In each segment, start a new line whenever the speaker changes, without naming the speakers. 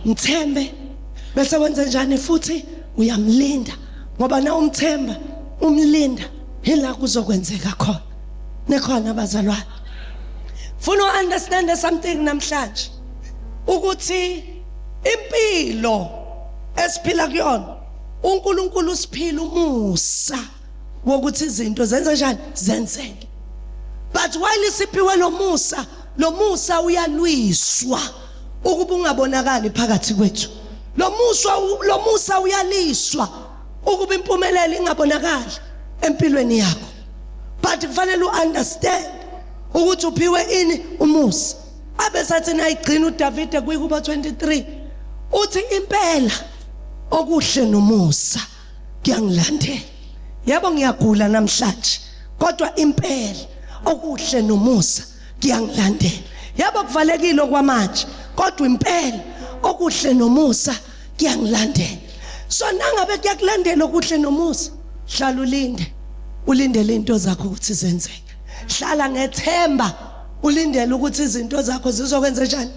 mthembe bese wenza njani futhi uyamlinda ngoba na umthemba umlinda hila kuzokwenzeka khona nekhona abazalwane funa understand something namhlanje ukuthi impilo esiphila kuyona uNkulunkulu usiphila umusa wokuthi izinto zenze njani zenzeke but while siphiwe lo musa uyalwiswa ukuba ungabonakali phakathi kwethu lo musa uyaliswa ukuba impumelelo ingabonakali empilweni yakho but kufanele uunderstand ukuthi uphiwe ini umusa abesathi nayigcina uDavide kuyiKuba 23 uthi impela okuhle nomusa kuyangilandela yebo ngiyagula namhlanje kodwa impela okuhle nomusa kuyangilandela yebo kuvalekile okwamanje kodwa impela okuhle nomusa kuyangilandela so nangabe kuyakulandela okuhle nomusa hlala ulindele into zakho ukuthi zenzeke hlala ngethemba ulindele ukuthi izinto zakho zizokwenza njani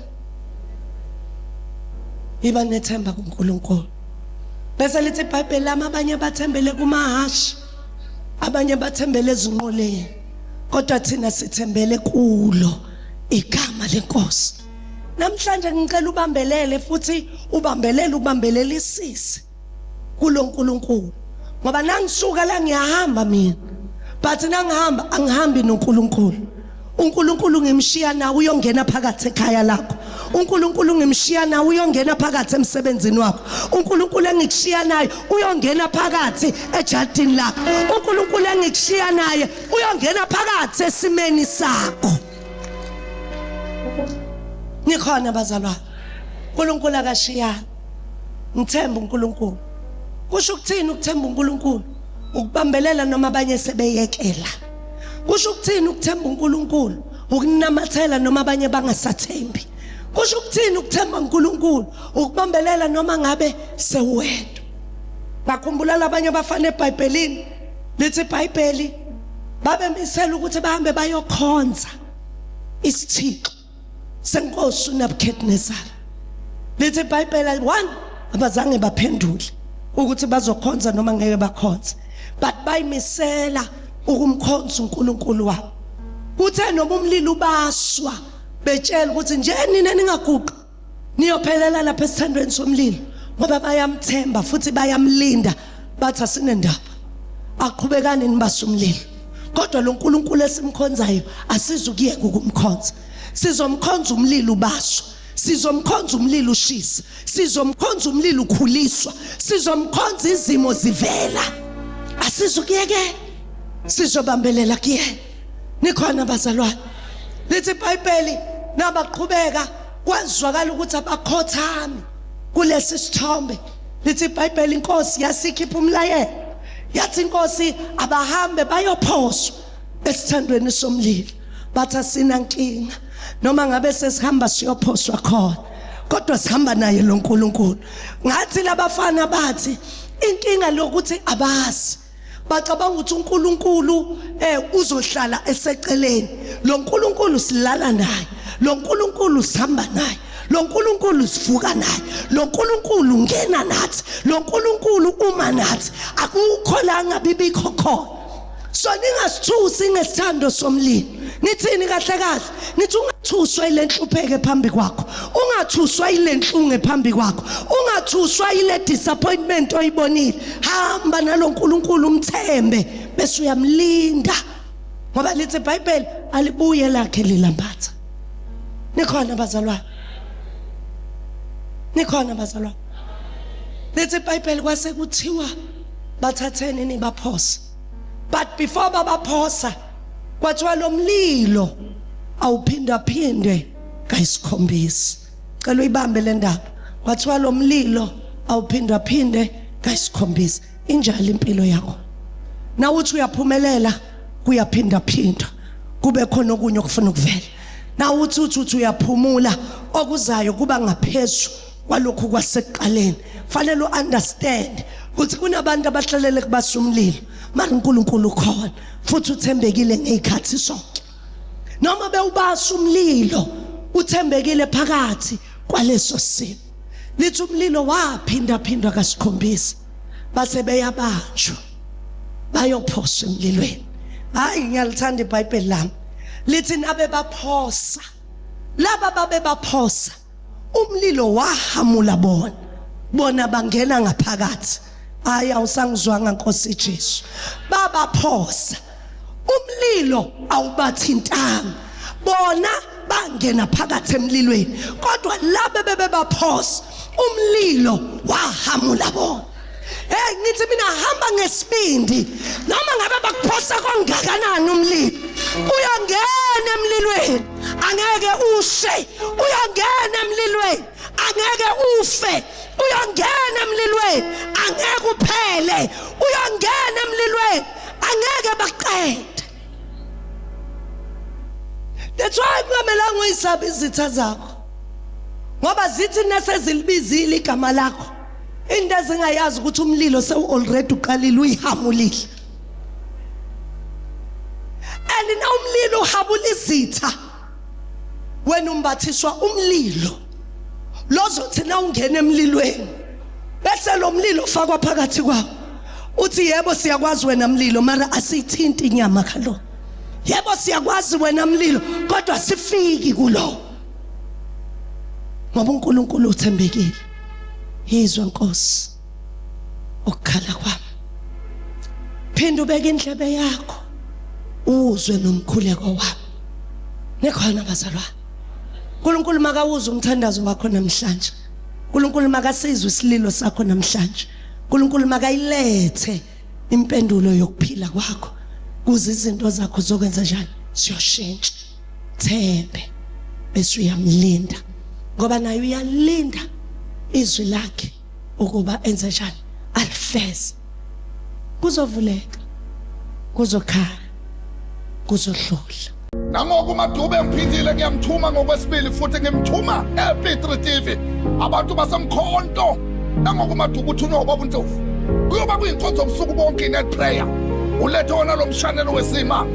iba nethemba kuNkulunkulu bese lithi iBhayibheli lami abanye bathembele kumahashi abanye bathembele ezinqoleni kodwa thina sithembele kulo igama lenkosi namhlanje ngicela ubambelele futhi ubambelelisise kulo nkulunkulu ngoba nangisuka la ngiyahamba mina but nangihamba angihambi noNkulunkulu uNkulunkulu ngimshiya nawe uyongena phakathi ekhaya lakho uNkulunkulu ngimshiya nawe uyongena phakathi emsebenzini wakho uNkulunkulu engikushiya naye uyongena phakathi ejardini lakho uNkulunkulu engikushiya naye uyongena phakathi esimeni sakho nikhona bazalwane uNkulunkulu akashiyana ngithemba uNkulunkulu kusho ukuthini ukuthemba uNkulunkulu ukubambelela noma abanye sebeyekela kusho ukuthini ukuthemba uNkulunkulu ukunamathela noma abanye bangasathembi kusho ukuthini ukuthemba uNkulunkulu ukubambelela noma ngabe sewedwa bakhumbula abanye bafana eBhayibhelini lithi iBhayibheli babemisela ukuthi bahambe bayokhonza isithixo senkosi uNebukadnezar lithi iBhayibheli 1 abazange baphendule ukuthi bazokhonza noma ngeke bakhonze but bayimisela ukumkhonza uNkulunkulu wabo kuthe noma umlilo ubaswa betshela ukuthi nje nina ningaguqa niyophelela lapha esithandweni somlilo ngoba bayamthemba futhi bayamlinda bathi asinendaba aqhubekani nibasa umlilo kodwa lo nkulunkulu esimkhonzayo asizukuyeka ukumkhonza sizomkhonza umlilo ubaswa sizomkhonza umlilo ushisa sizomkhonza umlilo ukhuliswa sizomkhonza izimo zivela asizukuyeke sizobambelela kuyena nikhona bazalwane lithi iBhayibheli nabaqhubeka kwazwakala ukuthi abakhothami kulesi sithombe lithi iBhayibheli inkosi yasikhipha umlayelo yathi inkosi abahambe bayophoswa esithandweni somlilo bathi sinankinga noma ngabe sesihamba siyophoswa khona kodwa sihamba naye lo nkulunkulu ngathi labafana bathi inkinga lokuthi abazi bacabanga ukuthi uNkulunkulu uzohlala eseceleni lo nkulunkulu silala naye lo nkulunkulu sihamba naye lo nkulunkulu sivuka naye lo nkulunkulu ngena nathi lo nkulunkulu uma nathi akukho la ngabibikho khona so ningasithusi ngesithando somlilo nithini kahle kahle nithi ungathuswa ile nhlupheke phambi kwakho ungathuswa ile nhlungu phambi kwakho ungathuswa ile disappointment oyibonile hamba nalo nkulunkulu umthembe bese uyamlinda ngoba lithi iBhayibheli alibuye lakhe lilambatha nikhona bazalwane lithi iBhayibheli kwase kuthiwa bathatheni nibaphosa but before babaphosa kwathiwa lo mlilo awuphinda phinde kayisikhombisa cela uyibambe le ndaba kwathiwa lo mlilo awuphinda phinde kayisikhombisa injalo impilo yakho na uthi uyaphumelela kuyaphinda phinda kube khona okunye okufuna ukuvela na uthi uyaphumula okuzayo kuba ngaphezulu kwalokho kwasekuqaleni fanele uunderstand ukuthi kunabantu abahlalele kubasa umlilo manje uNkulunkulu khona futhi uthembekile ngezikhathi zonke noma bewubasa umlilo uthembekile phakathi kwaleso simo lithi umlilo waphinda kasikhombisa base beyabanjwa bayophoswa emlilweni. Hayi ngiyalithanda iBhayibheli lami. Lithi nabe baphosa. Laba babe baphosa. Umlilo wahamula bona bangena ngaphakathi. Hayi awusangizwanga Nkosi Jesu. Babaphosa. Umlilo awubathintanga. Bona bangena phakathi emlilweni. Kodwa laba bebephosa umlilo wahamula bona. Hey ngithi mina hamba ngesibindi noma ngabe bakuphosa kangakanani umlilo uyangena emlilweni angeke ushe, uyangena emlilweni angeke ufe, uyangena emlilweni angeke uphele, uyangena emlilweni angeke baqede. That's why kungamelanga uyisabe izitha zakho ngoba zithi nasezilibizile igama lakho into ezingayazi ukuthi umlilo already uqalile uyihamulile. And na umlilo uhabula izitha wena umbathiswa umlilo lozothi na ungena emlilweni bese lo mlilo ufakwa phakathi kwawo uthi yebo siyakwazi wena mlilo mara asithinti inyama khalo. Yebo siyakwazi wena mlilo kodwa sifiki kulo ngoba uNkulunkulu uthembekile. Yizwa Nkosi ukukhala kwami. Phinda ubeke indlebe yakho uzwe nomkhuleko wami. Nekhona bazalwane. uNkulunkulu makawuze umthandazo wakho namhlanje. uNkulunkulu makasizwe isililo sakho namhlanje. uNkulunkulu makayilethe impendulo yokuphila kwakho. Kuze izinto zakho zokwenza njani siyoshintsha. Thembe bese uyamlinda ngoba naye uyalinda izwi lakhe ukuba enze njani alifeze. Kuzovuleka, kuzokhala, kuzohlula.
Nangoku uMadube ngiphindile ngiyamthuma ngokwesibili futhi ngimthuma eP3 TV abantu basemkhonto. Nangoku uMadube uthunywa ubaba uNdlovu kuyoba kuyinkonzo obusuku bonke inet prayer. Ulethe wona lo mshanelo wesima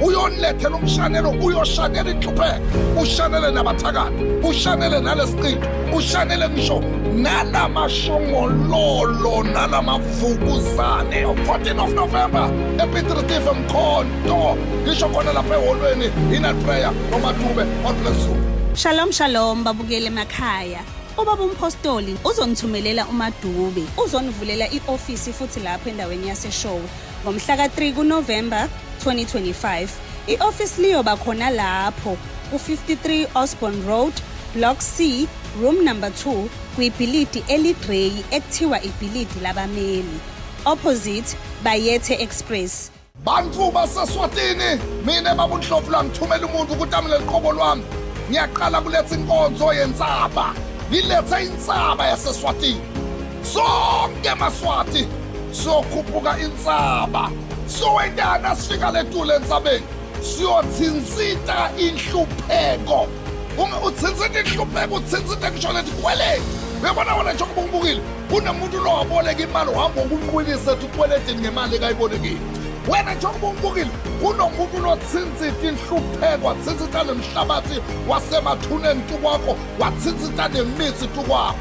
uyonlethe lo mshanelo uyoshanela inhlupheko ushanele nabathakathi ushanele nalesiqinto ushanele ngisho nalamashongololo nalamavukuzane 14 of November eP3 TV Mkhonto ngisho khona lapha eholweni inet prayer noMadube. God bless you.
Shalom shalom babukele emakhaya. Ubaba uMphostoli uzongithumelela uMadube uzonivulela ioffice futhi lapha endaweni yaseShowe ngomhla ka3 kuNovember 2025. Ioffice liyoba khona lapho ku53 Osborne Road Block C room number 2 kwibhilidi eligrey ekuthiwa ibhilidi labameli opposite Bayethe Express.
Bantu baseSwatini mina baba uNdlovu la ngithumela umuntu ukuthi amile liqobo lwami ngiyaqala kuletha inkonzo yentsaba. Ngiletha insaba yaseSwatini sonke emaswati sokhuphuka insaba sowendana sifika letule entsabeni siyothinsita inhlupheko. Uthinsita inhlupheko uthinsita ngisho lethi kweleti. Uyabona wena nje kubungibukile kunomuntu lo waboleka imali uhamba ukunqwilisa ethi ukweleti ngemali kayibolekile. Wena nje kubungibukile kunomuntu lo thinsita inhlupheko wathinsita nemhlabathi wasemathuneni tukwakho wathinsita nemithi tukwakho.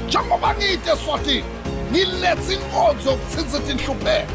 Njengoba ngiyite eSwatini ngilethe inkonzo yokuthinsita inhlupheko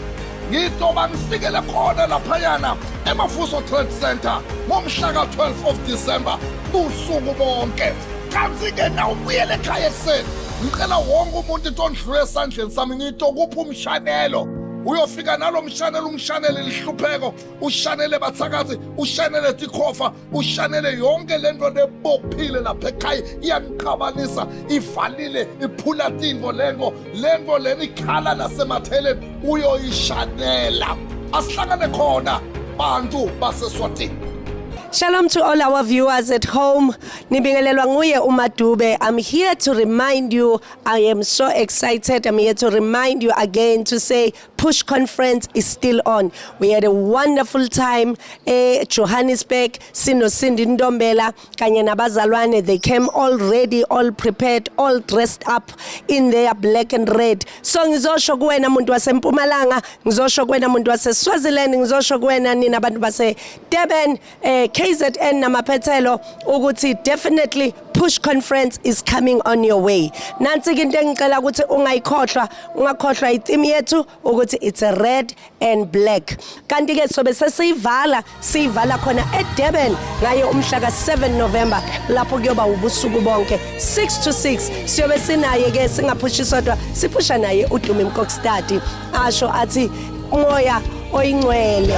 ngitoba ngifikele khona laphayana eMafuso Trade Center ngomhla ka12 of December usuku bonke. Kanti-ke na ubuyele ekhaya ekuseni ngicela wonke umuntu into ondlule esandleni sami ngitokupha umshanelo uyofika nalo mshanelo umshanele lihlupheko ushanele bathakathi ushanele tikhofa ushanele yonke lento lebophile lapha ekhaya iyanqabanisa ivalile iphula tingo lento leni ikhala lasematheleni uyoyishanela. Asihlangane khona bantu baseSwatini.
Shalom to all our viewers at home. Nibingelelwa nguye uMadube. I'm here to remind you, I am so excited. I'm here to remind you again to say Push Conference is still on. We had a wonderful time Johannesburg, Sino Cindy Ndombela, kanye nabazalwane. They came all ready, all prepared, all dressed up in their black and red. So ngizosho kuwena muntu waseMpumalanga, ngizosho kuwena muntu waseSwaziland, ngizosho kuwena nina abantu base Durban, KZN namaphethelo ukuthi definitely Push Conference is coming on your way. Nansi into engicela ukuthi ungakhohlwa itheme yethu ukuthi it's a red and black. Kanti ke sobe sesiyivala khona eDurban ngayo umhla ka7 November lapho kuyoba ubusuku bonke 6 to 6 siyobe sinaye ke singapushi sodwa siphusha naye uDumi Mkokstadi asho athi umoya oyingcwele.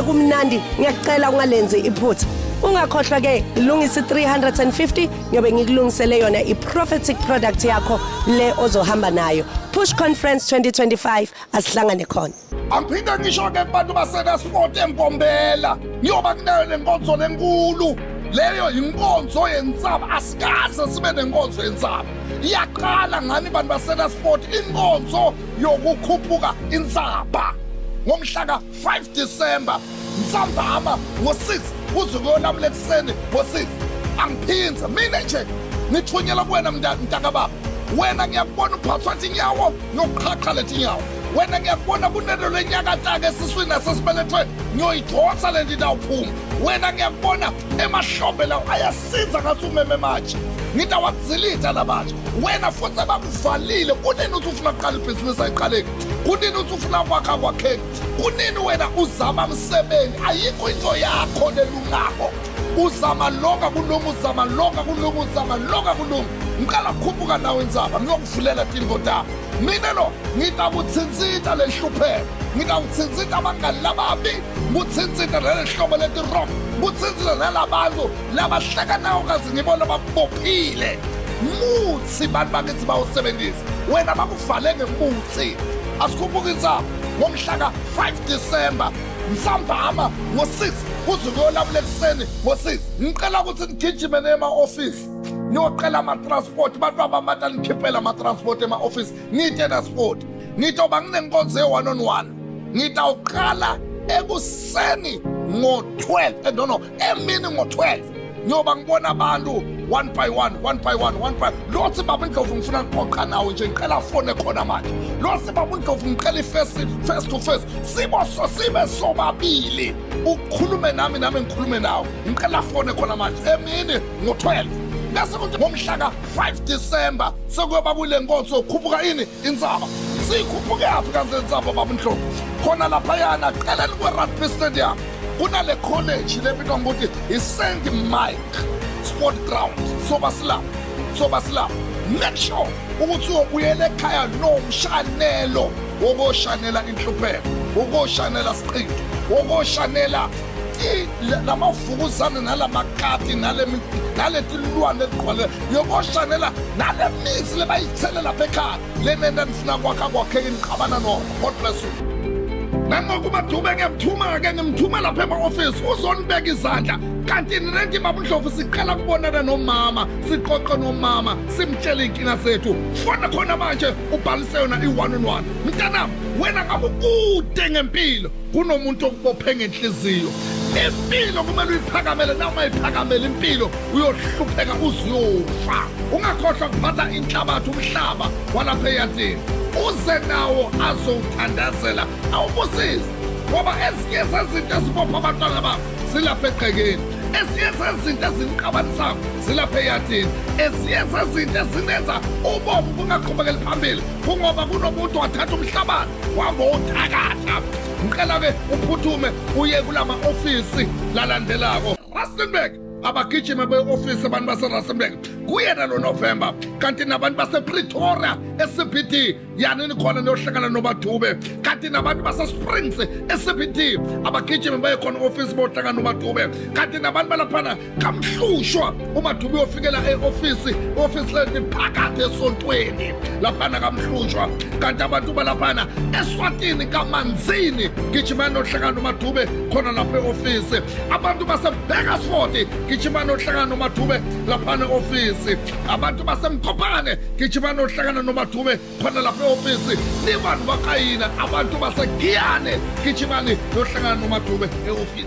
Kumnandi ngiyacela ungalenzi iphutha ungakhohlwa ke lungisa 350 ngiyobe ngikulungisele yona i-prophetic product yakho le ozohamba nayo Push Conference 2025 asihlangane khona
Angiphinda ngisho ke kubantu basena sport eMpombela niyoba kunayo lenkonzo lenkulu leyo inkonzo yentsaba asikaze sibe nenkonzo yentsaba iyaqala ngani bantu basena sport inkonzo yokukhuphuka insaba ngomhla ka 5 December Nsambama ngo6 uzukuyolabula ekseni ngo6 angiphinza mina nje ngithunyela kuwena mntaka baba wena ngiyakubona uphathwa inyawo ngoqhaqha lethi inyawo wena ngiyakubona kunelo lenyakataka esiswini nasesibelethweni ngiyoyidrosa le ndida uphuma wena ngiyakubona emahlobe lawo ayasiza ngathi umeme manje ngithi awakuzilitha labatsha wena futhi bakuvalile kunini uthi ufuna kuqala ibhizinisi ayiqaleki kunini uthi ufuna kwakha kwakheki kunini wena uzama msebenzi ayikho into yakho nelungako uzama longa kulungu uzama longa kulungu uzama longa kulungu ngiqala ukukhuphuka nawe inzaba ngiyokuvulela tingoda mina lo ngitakutsinsita lehlupheko ngitakutsinsita abangani lababi ngutsintsita lelihlobo leti-wrong ngutsintsita nalabantu labahleka nawo kazi ngibona babophile muthi bantu bakithi bawusebenzisa wena bakuvale ngemuthi asikhuphuka inzaba ngomhla ka 5 December Nsambama ngo6 uzukuyolabula ekseni ngo6 ngicela ukuthi ngigijime ema-office niyocela ama-transport bantu abamata nikhiphela ama-transport ema-office ngiyite na-sport ngitoba nginenkonzo ye-1-on-1 ngitawuqala ekuseni ngo-12 emini ngo-12 ngiyoba ngibona abantu one by one lothi baba Ndlovu ngifuna ukuqoqa nawe nje ngicela fone khona manje lothi baba Ndlovu ngicela face to face sibe sobabili ukhulume nami ngikhulume nawe ngicela fone khona manje emini ngo-12 bese kuthi ngomhla ka 5 December sekuyoba kule nkonzo ukhuphuka ini inzaba siyikhuphuke yaphi kanti inzaba baba Ndlovu khona laphayana qeleni kwe-rugby stadium kunale college lebitwa ngokuthi i-St. Mike Sport Ground soba silapho make sure ukuthi uyobuyela ekhaya nomshanelo wokoshanela inhlupheko wokoshanela siqinto wokoshanela lamavukuzane nalamakati naletilwane eziqwale yokoshanela nale mizi lebayithele lapha ekhaya lenenda nifuna kwakheke niqabana nona God bless you nangokuba Dube ngimthuma lapha ema-office uzonibeka izandla kanti nenti baba Ndlovu siqala kubonana nomama siqoqe nomama simtshele inkinga sethu fona khona manje ubhalise yona i-1-on-1 mntanami wena ngabe kude ngempilo kunomuntu okubophe ngenhliziyo impilo kumele uyiphakamele noma iphakamele impilo uyohlupheka uziyofa ungakhohlwa kuphatha inhlabathi umhlaba walapha eyadini uze nawo azowuthandazela awubusise ngoba ezinye zezinto ezibopha abantwana babo zilapha egqekeni ezinye zezinto eziniqabanisayo zilapha eyadini ezinye zezinto ezinenza ubomi bungaqhubekeli phambili kungoba kunomuntu wathatha umhlabani wangowuthakatha ngicela-ke uphuthume uye kulama-ofisi lalandelako Rustenburg abagijime be-ofisi abantu base-Rustenburg kuyena lo November kanti nabantu base-Pretoria e-CBD yanini khona niyohlangana noMadube kanti nabantu base-Springs e-CBD abagijime baye khona ofisi bohlangana noMadube kanti nabantu balaphana kaMhlushwa uMadube uyofikela e-ofisi leti phakathi esontweni laphana kaMhlushwa kanti abantu balaphana eSwatini kaManzini gijimani nohlangana noMadube khona lapha e-ofisi abantu base-Bakersford gijimani nohlangana noMadube laphana e-ofisi abantu basemkhophane gijimani nohlangana noMadube khona lapha e-ofisi nibantu bakayina abantu basegiyane gijimani nohlangana noMadube e-ofisi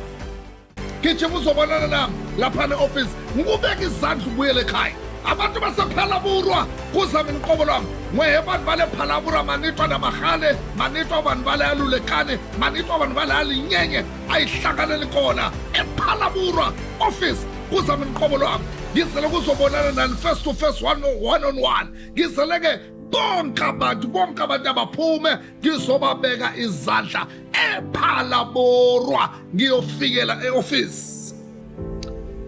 gijima uzobonana nami laphana e-ofisi ngikubeka izandla ubuyele ekhaya abantu basephalaburwa kuza mina uqobo lwami ngwe abantu bale phalabura manitwa namahale manitwa abantu bale alulekane manitwa abantu bale alinyenye ayihlanganele khona ephalaburwa office kuza mina uqobo lwami ngizele kuzobonana nani face to face one on one ngizele ke bonke abantu abaphume ngizobabeka izandla ephalaburwa ngiyofikela e-office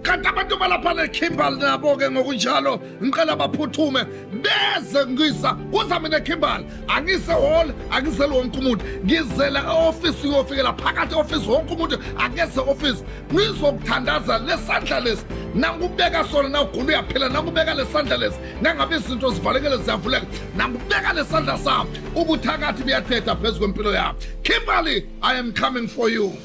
kanti abantu balapha eKimberley nabo ke ngokunjalo ngicela baphuthume beze ngisa kuza mina eKimberley angise hall angizele wonke umuntu ngizela e-office uyofikela phakathi e-office wonke umuntu akeze office ngizokuthandaza lesandla lesi nangubeka sona nawugula uyaphila nangubeka lesandla lesi nangabe izinto zivalekele ziyavuleka nangubeka lesandla sami ubuthakathi buyathetha phezu kwempilo yami Kimberley I am coming for you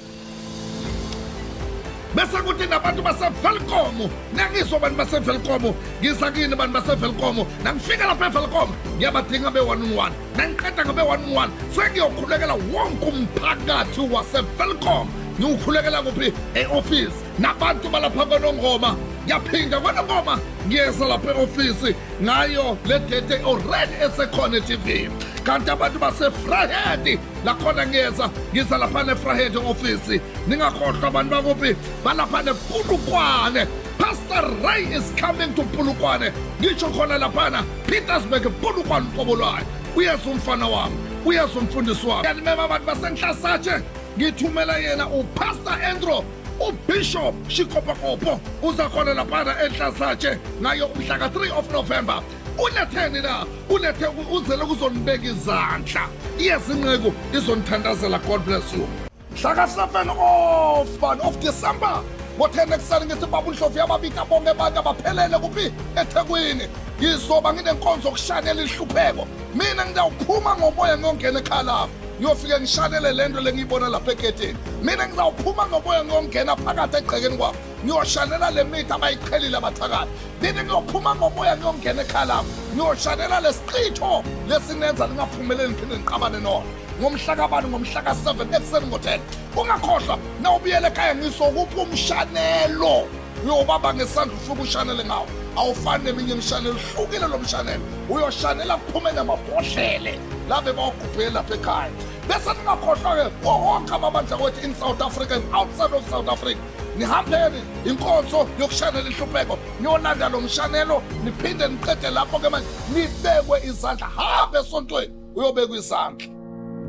bese kuthi nabantu baseVelcom nangizwa abantu baseVelcom ngisakini abantu baseVelcom nangifika lapha eVelcom ngiyabadinga be-1-on-1 nangiqeda ngabe-1-on-1 sengiyokhulekela wonke umphakathi waseVelcom ngiwukhulekela kuphi e-office nabantu balapha kweNongoma ngiyaphinda kweNongoma ngiyeza lapha e-office ngayo le date already esekhona e-TV kanti abantu baseFrahead lakhona ngiza lapha neFrahead office ningakhohlwa abantu bakuphi balapha nePulukwane Pastor Ray is coming to Pulukwane ngisho khona laphana Pietersburg Pulukwane uqobo lwayo uyeza umfana wami uyeza umfundisi wami kanimema abantu basenhlasatshe ngithumela yena uPastor Andrew uBishop Shikopakopo uzakhona laphana enhlasatshe ngayo umhla ka-3 of November uletheni na ulethe uzele kuzonibeka izandla iyezinqeku izonithandazela God bless you mhla ka-7 of December ngo-10 ekuseni ngithi baba uNdlovu yababika bonke abantu abaphelele kuphi eThekwini ngizoba nginenkonzo yokushanela ihlupheko mina ngizawuphuma ngomoya ngiyongena ekhaya lapho ngiyofike ngishanele lento lengiyibona lapha egedini mina ngizawuphuma ngomoya ngiyongena phakathi egqekeni kwabo ngiyoshanela le mithi abayiqhelile abathakathi mina ngiyophuma ngomoya ngiyongena ekhaya lapho ngiyoshanela lesiqitho lesinenza lingaphumeleli ngiphinde ngiqabane nona ngomhla kabani ngomhla ka-7 ekuseni ngo-10 ungakhohlwa nawubuyele ekhaya ngizokupha umshanelo uyobaba ngesandla ufike ushanele ngawo awufani neminye imshanelo hlukile lo mshanelo uyoshanela kuphume namabhodlele labe bawugubhele lapha ekhaya bese ningakhohlwa-ke wonke amabandla kwethu in South Africa and outside of South Africa nihambeni inkonzo yokushanela ihlupheko niyonanda lo mshanelo niphinde niqede lapho-ke manje nibekwe izandla hambe esontweni uyobekwa izandla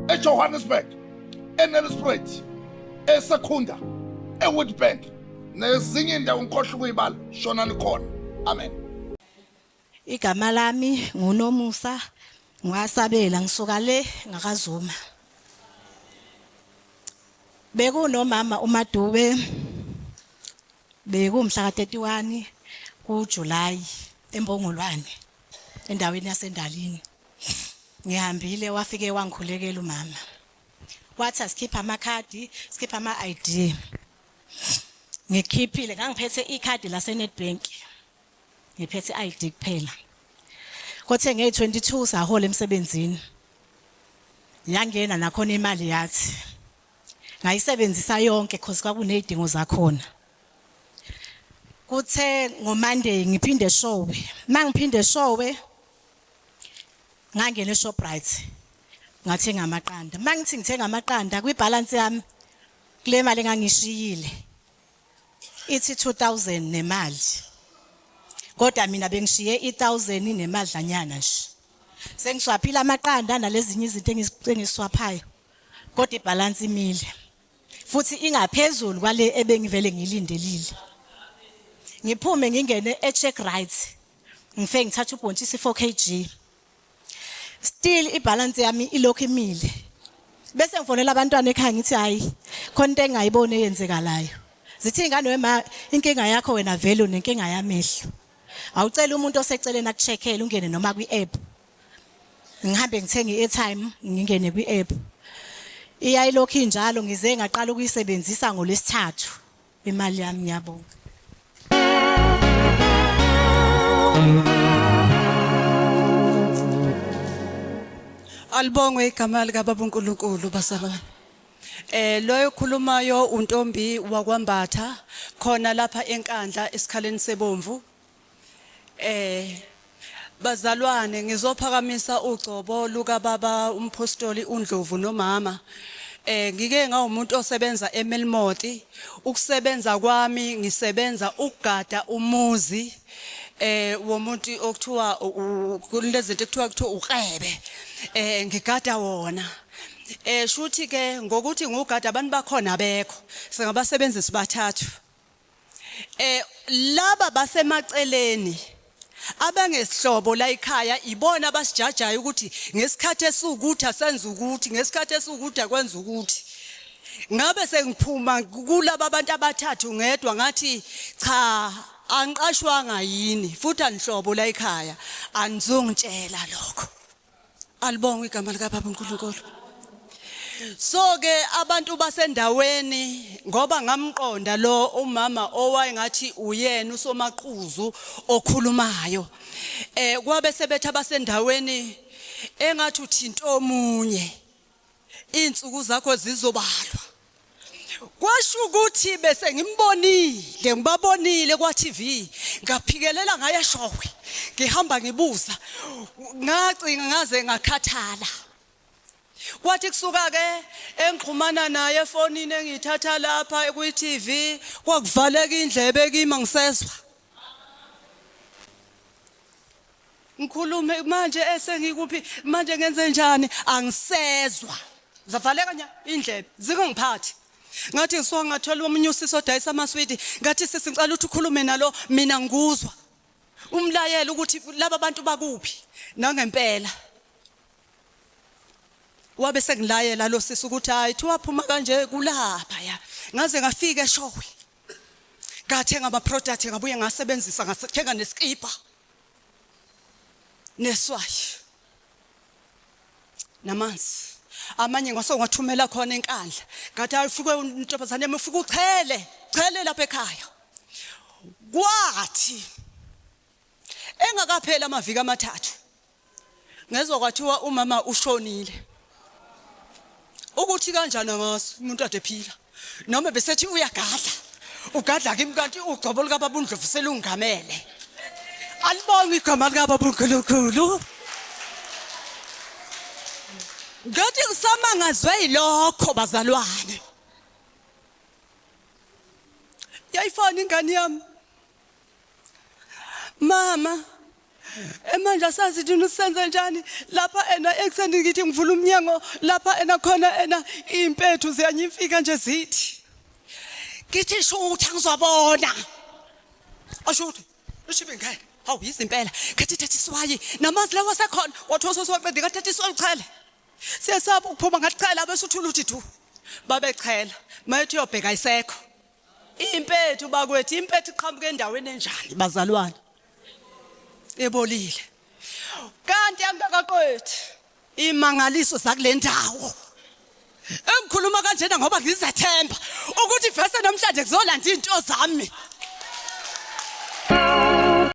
eJohannesburg eNelspruit eSekhunda eWitbank nezinye indawo ngikhohlwa ukuyibala shonani khona amen
igama lami nguNomusa ngiwasabela ngisuka le ngakaZuma bekunomama uMadube bekumhla ka-31 kuJuly eMpongolwane endaweni yaseNdalini ngihambile wafike wangikhulekela umama wathi asikhipha amakhadi sikhipha ama-ID ngikhiphile ngangiphethe ikhadi laseNedbank ngiphethe i-ID kuphela kothe nge-22 sahola emsebenzini yangena nakhona imali yathi ngayisebenzisa yonke because kwakunezidingo zakhona kuthe ngoMonday ngiphinde eshowe mangiphinde eshowe ngangena eShoprite ngathenga amaqanda mangithi ngithenga amaqanda kwibalance yami kule mali engangishiyile ithi 2000 nemali kodwa mina bengishiye 1000 nemadlanyana nje sengiswaphila amaqanda nalezinye izinto engiswaphayo kodwa ibalance imile futhi ingaphezulu kwale ebengivele ngilindelile ngiphume ngingene echeck right ngifike ngithatha ubhontshisi 4 kg still ibalance yami ilokhu imile bese ngifonela abantwana ekhaya ngithi hayi khona into engayibona eyenzekalayo zithi ingane wema inkinga yakho wena vele unenkinga yamehlo awucela umuntu oseceleni akucheckele ungene noma kwi-app ngihambe ngithenga i-airtime ngingene kwi-app iyayilokhu injalo ngize ngaqala ukuyisebenzisa ngolesithathu imali yami ngiyabonga
Alibongwe igama lika Baba uNkulunkulu basabana. Loyo khulumayo uNtombi wakwambatha khona lapha enkandla esikhaleni sebomvu. Bazalwane ngizophakamisa ugcobo luka baba umpostoli uNdlovu nomama. Ngike ngawumuntu osebenza eMelmoti, ukusebenza kwami ngisebenza ukugada umuzi womuntu okuthiwa kulezinto ekuthiwa uqebe. Ngigada wona. Shuthi ke ngokuthi ngugada abantu bakhona bekho singabasebenzisi bathathu. Laba basemaceleni abangesihlobo la ekhaya ibona abasijajayo ukuthi ngesikhathi esukuthi asenza ukuthi ngesikhathi esukuthi akwenza ukuthi ngabe sengiphuma kulabo abantu abathathu ngedwa ngathi cha angiqashwanga yini futhi anihlobo la ekhaya anizongitshela lokho alibonga igama lika Baba uNkulunkulu. So ke abantu basendaweni ngoba ngamqonda lo umama owayengathi uyena usomaqhuzu okhulumayo kwabe sebethe abasendaweni engathi uthinto omunye insuku zakho zizobalwa kwasho ukuthi bese ngimbonile ngibabonile kwa TV ngaphikelela ngaye eshowe ngihamba ngibuza ngacinga ngaze ngakhathala. Kwathi kusuka ke engixhumana naye efonini engithatha lapha ku TV kwakuvaleka indlebe kimi ngisezwa. Ngikhulume manje esengikuphi manje ngenze njani angisezwa. Zavaleka nya indlebe zingangiphathi. Ngathi ngisuka ngathola omunye usisi odayisa amaswidi ngathi sesicela ukuthi ukhulume nalo mina ngikuzwa. Umlayela ukuthi laba bantu bakuphi nangempela. Wabe sengilayela lo sisi ukuthi hayi thi waphuma kanje kulapha ya ngaze ngafika eshowe ngathenga ama product ngabuye ngasebenzisa ngathenga neskipa neswayi namanzi amanye ngase ngathumela khona enkandla ngathi ayifike untobazane yami ufike uchele lapha ekhaya kwathi engakaphela amaviki amathathu ngezwe kwathiwa umama ushonile. Ukuthi kanjani ngaso umuntu ade phila noma besethi uyagadla ugadla kimi kanti ugcobo lika Baba uNdlovu selungamele alibonga igama lika Baba uNkulunkulu. Ngathi ngisamangazwe yilokho bazalwane yayifana ingane yami mama manje asazi ukuthi usenze njani lapha ekseni ngithi ngivula umnyango lapha khona impethu ziyanyifika nje zithi ngithi shutha ngizobona ashuthi ushibe ngeke hawu izimpela kathi thatha iswayi namanzi lawa sekhona wathosa siwaqede kathi thatha iswayi uchele siyasaba ukuphuma ngachela bese uthula uthi thu babechela mayethi yobheka isekho impethu bakwethu impethu iqhamuke endaweni enjani bazalwane ebolile kanti angakaqethi imangaliso zakule ndawo engikhuluma kanjena ngoba ngizethemba ukuthi vese namhlanje kuzolanda into zami.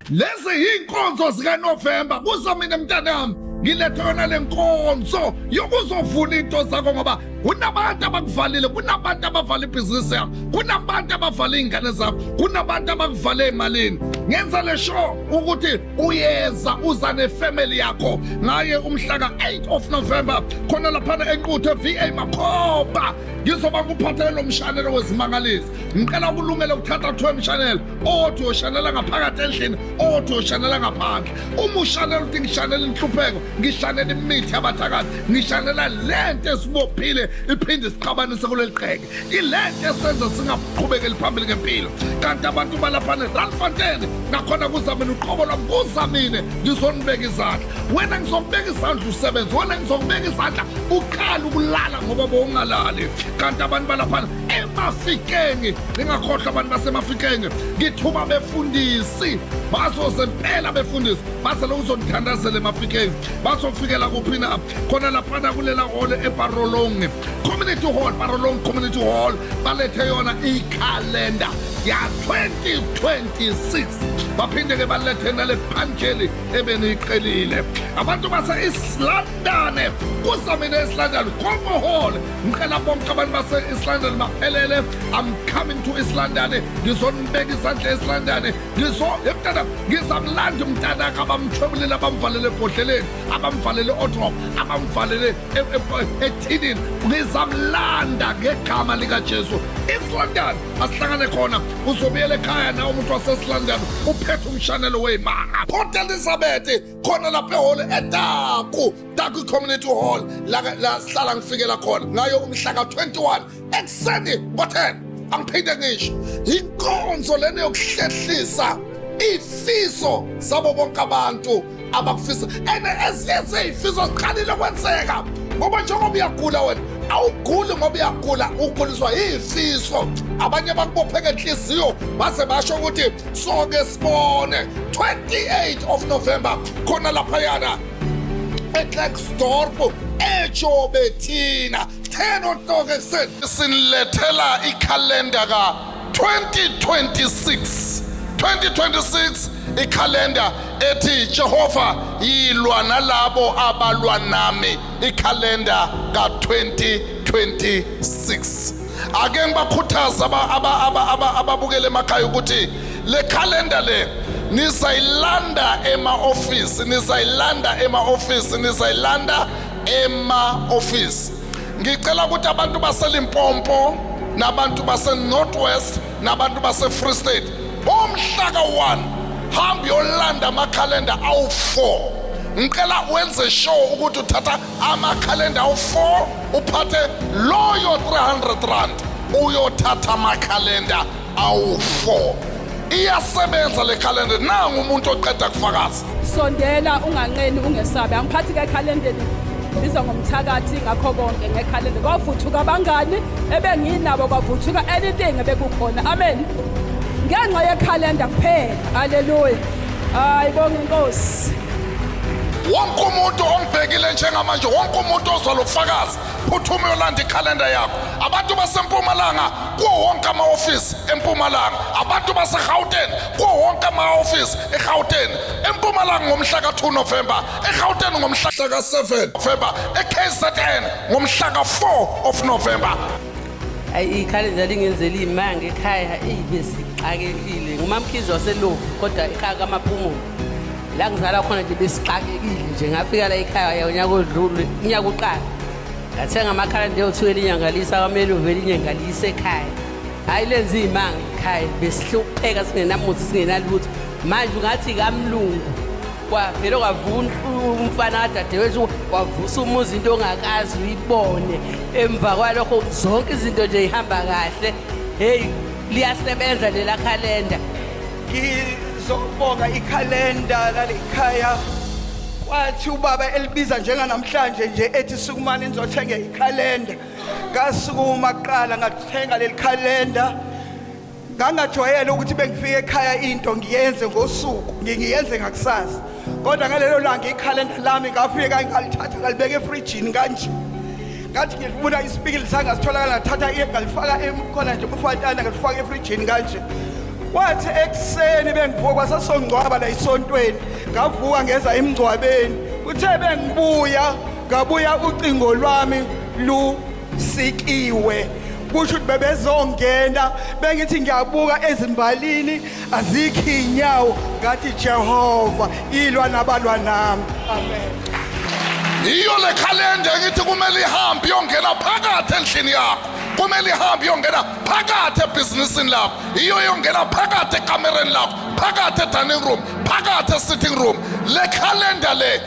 Lezi inkonzo zika November kuzamina mntanami ngilethe yona lenkonzo yokuzovula into zakho ngoba kunabantu abakuvalile kunabantu abavala ibhizinisi yakho kunabantu abavala ingane zakho kunabantu abakuvala emalini ngenza le show ukuthi uyeza uza nefamily yakho ngaye umhla ka8 of November khona lapha eNquthu VA Makhoba ngizoba nguphathele lomshanelo wezimangalisi ngicela ukulungela ukuthatha 2 emshanelo othi oshanela ngaphakathi endlini othi oshanela ngaphandle uma ushanela uthi ngishanela inhlupheko ngishanela imithi abathakathi ngishanela lento esibophile iphinde siqhabanise kuleli qheke ilento esenza singaqhubekeli phambili ngempilo kanti abantu balapha eRandfontein nakhona kuzamina uqobo lwami kuzamine ngizonibeka izandla wena ngizokubeka izandla usebenze wena ngizokubeka izandla uqala ukulala ngoba bongalali kanti abantu balapha eMafikeng ningakhohlwa abantu basemafikeng ngithuba befundisi bazozempela befundisi base lo uzondithandazela eMafikeng bazofikela kuphi na khona lapha kulela hall eParolong Community Hall Parolong Community Hall balethe yona ikhalenda ya 2026 baphinde ke balethe nale phanjeli ebeniqelile abantu base Islandane kuzamina eSlandane Como Hall ngicela bonke abantu base Islandane iphelele, I'm coming to East London, ngizonibeka izandla eSt London, ngizamlanda umntanakhe abamthwebulile, abamvalele ebhodleleni, abamvalele eOtrop, abamvalele ethidini, ngizamlanda ngegama likaJesu. East London asihlangane khona, uzobuyela ekhaya nawe umuntu waseSt London uphethe umshanelo wey'manga. Port Elizabeth khona lapha ehholo eDaku Community Hall la sihlala ngifikela khona ngayo umhla ka-21 ekuseni ngo-10. Angiphinde ngisho inkonzo lena yokuhlehlisa ifiso zabo bonke abantu abakufisa, and ezinye zey'fiso ziqalile kwenzeka ngoba njengoba uyagula wena awuguli ngoba uyagula, uguliswa iy'fiso. Abanye bakubopheka enhliziyo base basho ukuthi soke sibone 28 of November khona laphayana eKlerksdorp eJobethina 10 o'clock ekuseni sinilethela ikhalenda ka 2026 ikhalenda ethi Jehova yilwa nalabo abalwa nami, ikhalenda ka 2026. Ake ngibakhuthaza ababukele emakhaya ukuthi le khalenda le nizayilanda ema-office. Ngicela ukuthi abantu baseLimpopo nabantu base-Northwest nabantu base-Free State bomhla ka-1 hamba yolanda amakhalenda awu-4. Ngicela wenze sure ukuthi uthatha amakhalenda awu-4 uphathe loyo 300 rand uyothatha amakhalenda awu-4. Iyasebenza le khalenda, nangu umuntu oqeda kufakaza.
Sondela unganqeni ungesabe, angiphathi ke ekhalendeni biza ngomthakathi ngakho konke ngekhalenda. Kwavuthuka abangani ebenginabo, kwavuthuka anything ebekukhona. Amen. Ngenxa yekhalenda kuphela. Haleluya. Ayibonge inkosi.
Wonke umuntu ombhekile njengamanje, wonke umuntu ozwa lofakazi phuthuma uyolanda ikhalenda yakho. Abantu baseMpumalanga kuwo wonke ama-office eMpumalanga, abantu baseGauteng kuwo wonke ama-office eGauteng, eMpumalanga ngomhla ka-2 November, eGauteng ngomhla ka-7 November, eKZN ngomhla ka-4 of November.
Ikhalenda lingenzela iy'manga ekhaya besixakekile. Ngumamkhizi waseLovu kodwa ekhaya kaMaphumulo la ngizala khona nje besixakekile nje. Ngafika la ekhaya unyaka odlule, unyaka uqala ngathenga amakhalenda eyo-12 inyangalisa kwaMeluve inyangalisa ekhaya. Hayi lenza iy'manga ekhaya, besihlupheka singenamuthi singenalutho. Manje ungathi kamlungu kwavele kwavuka umfana kadadewethu wavusa umuzi into ongakazi uyibone. Emva kwalokho zonke izinto nje ihamba kahle. Hey, liyasebenza lela khalenda.
Ngizobonga ikhalenda lalekhaya. Kwathi ubaba elibiza njenganamhlanje nje ethi sukumane nizothenga ikhalenda. Ngasukuma kuqala ngathenga leli khalenda. Ngangajwayele ukuthi bengifike ekhaya into ngiyenze ngosuku, ngiyenze ngakusasa. Kodwa ngalelo langa ikhalenda lami ngafika ngalithatha ngalibeka efrijini kanje. Ngathi ngifuna isipikili sanga sitholakala ngathatha ngalifaka khona nje ufatana ngalifaka efrijini kanje. Wathi ekuseni bengivuka kwasasongcwaba la isontweni, ngavuka ngeza emngcwabeni. Kuthe bengibuya ngabuya ucingo lwami lusikiwe. Kusho ukuthi bebezongena bengithi ngiyabuka ezimbalini azikho inyawo, ngathi Jehova ilwa nabalwa nami. Amen.
Iyo le khalenda ngithi kumele ihambe iyongena phakathi endlini yakho, kumele ihambe iyongena phakathi ebhizinisini lakho, iyo yongena phakathi ekamereni lakho, phakathi edining room, phakathi esitting room. Le khalenda le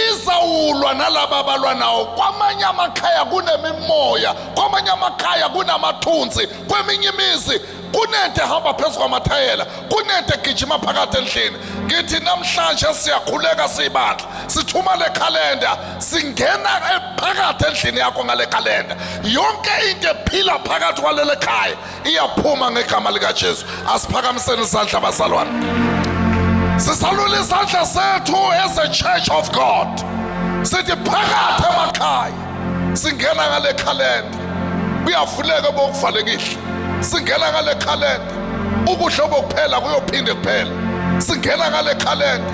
izawulwa nalaba abalwa nawo. Kwamanye amakhaya kunemimoya, kwamanye amakhaya kunamathunzi, kweminye imizi kunento ehamba phezu kwamathayela, kunento egijima phakathi endlini. Ngithi namhlanje siyakhuleka siyibandla, sithuma le khalenda, singena phakathi endlini yakho ngale khalenda. Yonke into ephila phakathi kwalele khaya iyaphuma ngegama likaJesu. Asiphakamiseni izandla bazalwane, sisalule izandla zethu as a church of God. Sithi phakathi emakhaya singena ngale khalenda, kuyavuleka bokuvalekile. Singena ngale khalenda, ubuhle bokuphela kuyophinde kuphela. Singena ngale khalenda,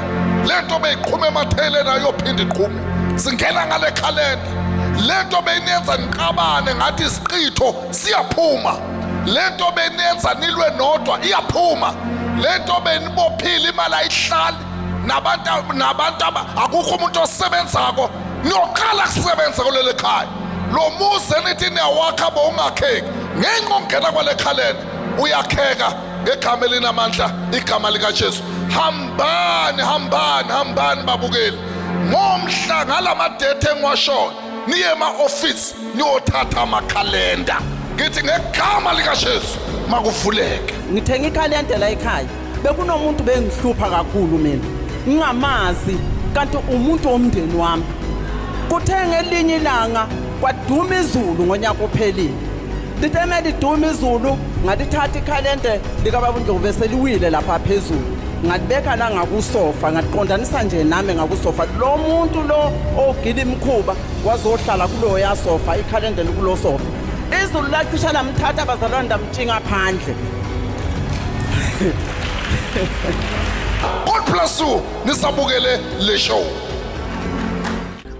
lento beyiqhume emathayeleni ayophinde iqhume. Singena ngale khalenda, lento beniyenza niqabane ngathi isiqitho siyaphuma, lento beniyenza nilwe nodwa iyaphuma, lento benibophile imali ayihlali nabantu akukho umuntu osebenzako niyoqala kusebenza kuleli khaya. Lo muzi nithi niyawakha bowungakheki ngenxa ongena kwale khaleni uyakheka ngegama elinamandla, igama likaJesu. Hambani babukeli, ngomhla ngalamadethe engiwashoyo niye ema-ofisi niyothatha amakhalenda, ngithi ngegama likaJesu makuvuleke.
Ngithenga ikhalenda la ekhaya, bekunomuntu bengihlupha kakhulu mina ngingamazi, kanti umuntu womndeni wami. Kuthe ngelinye ilanga kwaduma izulu ngonyaka ophelile. Lithe liduma izulu ngalithatha ikhalenda likababa uNdlovu seliwile lapha phezulu, ngalibeka la ngakusofa, ngaqondanisa nje nami ngakusofa. Lo muntu lo ogila imkhuba wazohlala kulo yasofa, ikhalenda likulo sofa. Izulu lacisha lamthatha abazalwane ndamtshinga phandle.
God bless you, nisabukele le show.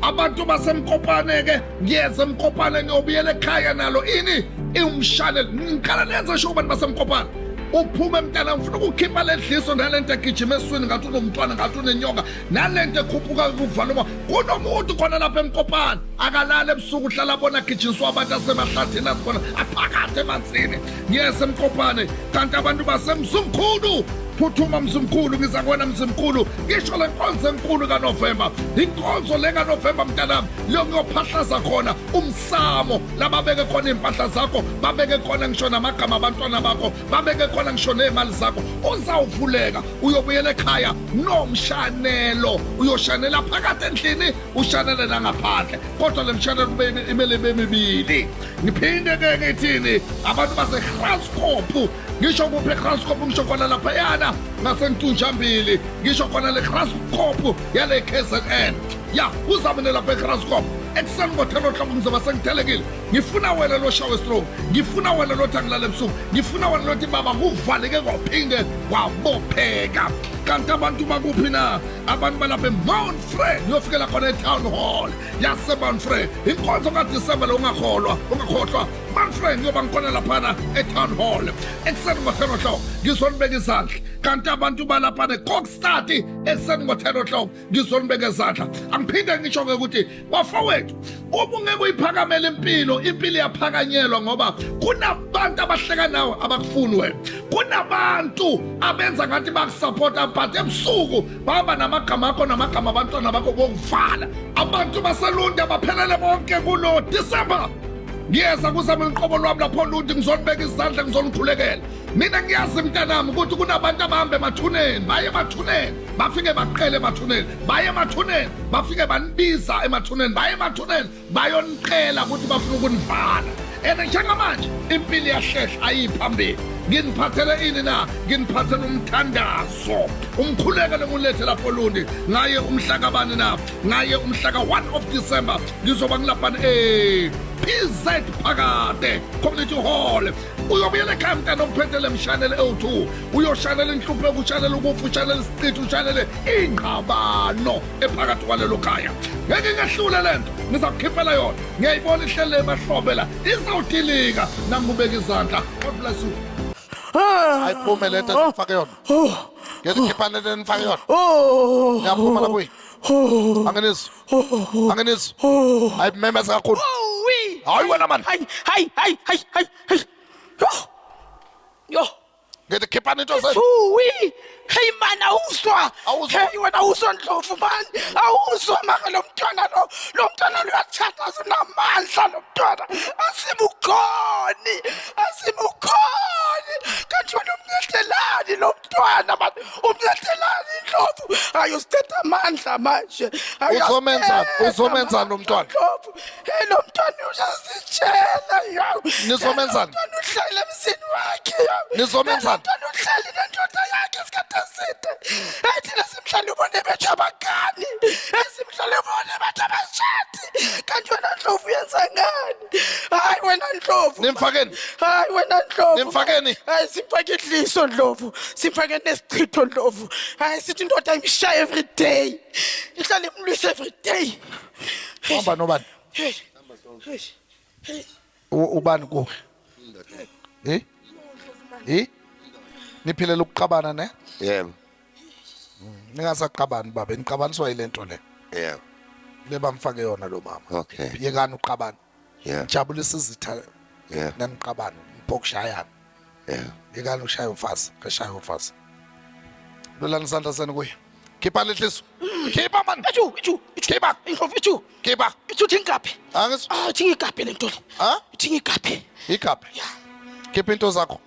Abantu basemkopane ke ngiyeza emkopane ngiyobuyela ekhaya nalo ini iumshanel ngikhala lenza show abantu basemkopane. Uphume emntana ngifuna ukukhipha ledliso nalento egijima eswini ngathi unomntwana ngathi unenyoka nalento ekhuphuka kuvaluma kunomuntu khona lapha emkopane akalala ebusuku uhlala bona gijinswa abantu asemahlathini asibona aphakade emanzini. Ngiyeza emkopane kanti abantu basemzumkhulu phuthuma mzumkhulu ngiza kuwena mzumkhulu ngisho le nkonzo enkulu kaNovemba, inkonzo le kaNovemba mntanami leyo ngiyophahlaza khona umsamo lababeke khona impahla zakho, babeke khona ngisho namagama abantwana bakho, babeke khona ngisho nemali zakho. Uzawuvuleka uyobuyela ekhaya nomshanelo, uyoshanela phakathi endlini ushanele nangaphandle, kodwa le mshanelo kube imele bemibili. Ngiphinde ke ngithini abantu baseGraskop, ngisho kuphi eGraskop ngisho khona lapha yana ngasentunjambili, ngisho khona le Graskop yale KZN ya uzamene lapha eGraskop ekuseni ngo-10 o'clock ngizoba sengithelekile. Ngifuna wena lo shawe strong, ngifuna wena lo thangilale ebusuku, ngifuna wena lo baba kuvaleke kwaphinde kwabopheka. Kanti abantu bakuphi na? Abantu balapha eMount Frere niyofikela khona eTown Hall yaseMount Frere. Inkonzo kaDisemba lo ungakhohlwa Mount Frere ngiyoba ngikhona laphana eTown Hall ekuseni ngo-10 o'clock ngizonibeka izandla. Kanti abantu balapha eKokstad ekuseni ngo-10 o'clock ngizonibeka izandla. Angiphinde ngisho-ke ukuthi bafowethu uma ungeke uyiphakamele impilo iyaphakanyelwa ngoba kunabantu abahleka nawe abakufuni wena, kunabantu abenza ngathi bakusupporta but ebusuku bahamba namagama akho namagama abantwana bakho bokuvala. Abantu baselunde baphelele bonke kulo Disemba. Ngiyeza kuzama iqobo lwami lapho lundi ngizonibeka izandla ngizonikhulekela. Mina ngiyazi mntanami ukuthi kunabantu abahambe emathuneni, baye emathuneni bafike baqele emathuneni, baye emathuneni bafike banibiza emathuneni, baye emathuneni bayoniqela ukuthi bafuna ukunivala. Njengamanje impilo iyahlehla ayiphambili. Nginiphathele ini na? Nginiphathele umthandazo, umkhulekelo ngulethe lapho lundi. Ngaye umhla kabani na? Ngaye umhla ka-1 of December ngizoba ngilapha PZ phakade Community Hall. Uyobuyela ekhaya mntana uphethele mshanele O2, uyoshanela inhlupheko, ushanele ukufa, ushanele isiqithi, ushanele ingqabano ephakathi kwalelo khaya. Ngeke ngehlule lento ngizakukhiphela yona, ngiyayibona ihlele emahlobe la izawudilika nangubeka izandla. God bless you. Ayiphume lento nifake yona, ngiyakhipha lento nifake yona, ngiyaphuma lapho. Angenis ayimemeza kakhulu. Hayi wena man, hayi yo ngithi khipha into zethu.
Hey man, awuzwa. Hey wena awuzwa Ndlovu man, awuzwa maka lo mntwana lo uyathatha unamandla lo mntwana. Asimukhoni kanti wena umnyetelani lo mntwana man, umnyetelani Ndlovu. Ayosithatha amandla manje.
Uzomenza lo mntwana.
Hey lo mntwana uyasitshela yawo.
Nizomenzani?
Uhlala emsini wakhe yawo.
Nizomenzani?
Uhlala nendoda yakhe isikhathi eside. Thina simhlala ubone bethu abangani, simhlala ubone bethu abashadi. Kanti wena Ndlovu yenza ngani? Hayi wena Ndlovu.
Nimfakeni?
Hayi wena Ndlovu.
Nimfakeni?
Hayi simfake idliso Ndlovu, simfake nesichitho Ndlovu. Hayi sithi indoda imshaya every day, ihlala imlwisa every day.
Hamba nobani? Ubani kuwe? Niphilela ukuqabana ne?
Yebo.
Ningasaqabani baba, niqabaniswa yilento le.
Yebo.
Leba mfake yona lo mama.
Okay.
Yekani uqabana.
Yeah.
Jabulisa izitha.
Yeah.
Naniqabana, mphokushayana.
Yeah.
Yekani ushaya umfazi, kashaya umfazi. Lolani isandla senu kuye. Khipha lehliso. Khipha man. Khipha.
Indlovu
Khipha.
Uthi ngaphi?
Angizwa.
Uthi ngigaphi lento le.
Ha?
Uthi ngigaphi?
Igaphi.
Yeah.
Khipha into zakho.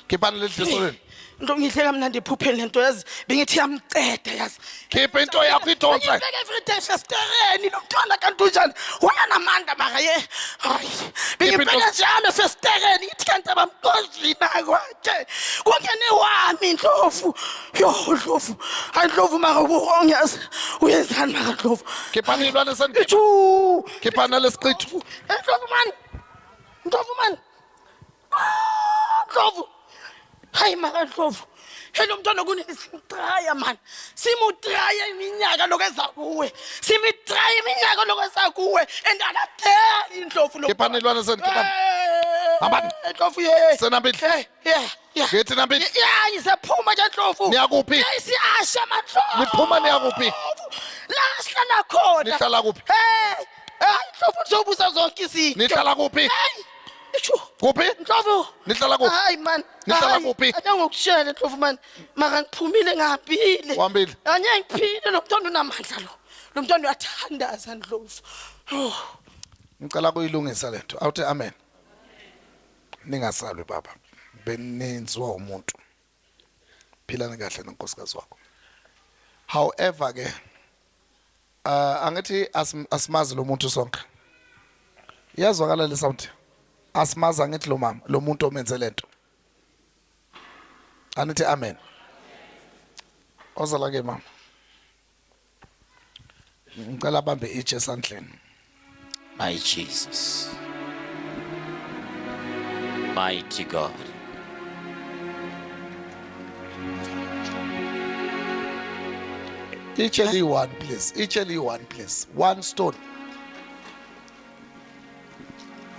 Khipha lehliso leni.
Into ngihle kamnandi ephupheni lento yazi bengithi yamceda yazi.
Khipha into yakho idonse.
Ngibheke everyday festereni lo mntwana kanti unjani? Wena namanda maka ye. Hayi. Bengibheke njalo festereni ithi kanti abamqozi nakwaje. Kungene wami Ndlovu. Yo Ndlovu. Hayi Ndlovu maka uyazi. Uyenzani maka Ndlovu?
Khipha ilwane senu. Khipha nalesiqithu.
Ndlovu man. Ndlovu man. Ndlovu. Hayi maka Ndlovu. Hello mntwana kunesitraya man. Simutraya iminyaka lokeza kuwe. Simitraya iminyaka lokeza kuwe. And alatheli Ndlovu lo.
Khipha ilwane senu, khipha. Abani?
Ndlovu ye.
Senambili.
Yeah.
Ngithi nambili.
Yeah, ngisephuma nje Ndlovu.
Niyakuphi?
Siyasha mandlovu.
Niphuma niyakuphi?
La sihlala khona.
Nihlala kuphi?
Ndlovu uzobuza zonke izinto.
Nihlala kuphi? Kuphi?
Ndlovu.
Nihlala kuphi?
Hayi man.
Nihlala kuphi?
Angokushela Ndlovu man. Maka ngiphumile ngahambile.
Wambili.
Anye ngiphile lo mntwana unamandla lo. Lo mntwana uyathandaza Ndlovu.
Ngicela kuyilungisa lento. Awuthi amen. Ningasalwe baba. Benenziwa umuntu. Philani kahle nonkosikazi wakho. However ke angithi asimazi lo muntu sonke. Iyazwakala le sound. Asimazi angithi lo mama, lo muntu omenze lento. Anithi amen. Ozala ke mama. Ngicela bambe itshe esandleni.
My Jesus. Mighty God.
Each only one please. Each only one please. One stone.